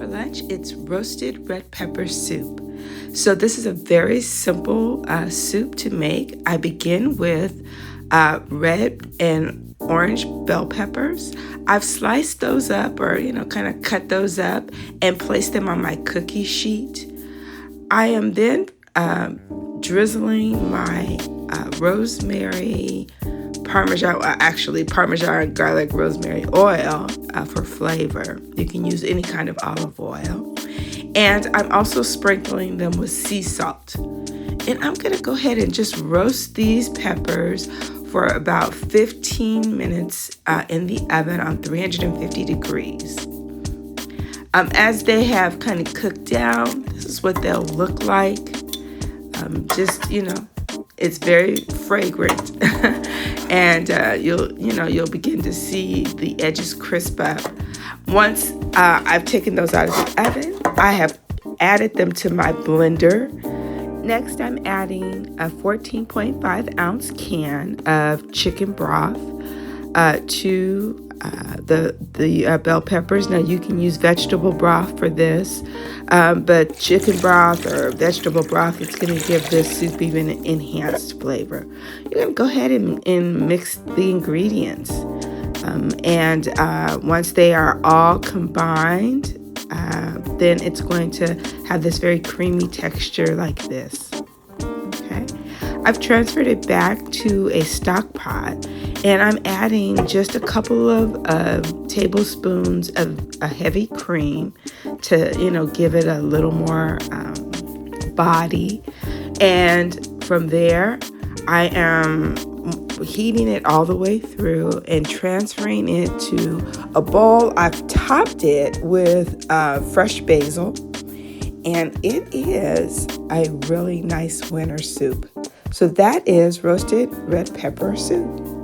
lunch, it's roasted red pepper soup. So this is a very simple soup to make. I begin with red and orange bell peppers. I've sliced those up or, kind of cut those up and placed them on my cookie sheet. I am then drizzling my rosemary, Parmesan garlic rosemary oil for flavor. You can use any kind of olive oil. And I'm also sprinkling them with sea salt. And I'm going to go ahead and just roast these peppers for about 15 minutes in the oven on 350 degrees. As they have kind of cooked down, this is what they'll look like. It's very fragrant. And you'll begin to see the edges crisp up. Once I've taken those out of the oven, I have added them to my blender. Next, I'm adding a 14.5 ounce can of chicken broth to the bell peppers. Now you can use vegetable broth for this, but chicken broth or vegetable broth, it's going to give this soup even an enhanced flavor. You're going to go ahead and mix the ingredients. And once they are all combined, then it's going to have this very creamy texture like this. Okay, I've transferred it back to a stock pot, and I'm adding just a couple of tablespoons of a heavy cream to, give it a little more body. And from there, I am heating it all the way through and transferring it to a bowl. I've topped it with fresh basil, and it is a really nice winter soup. So that is roasted red pepper soup.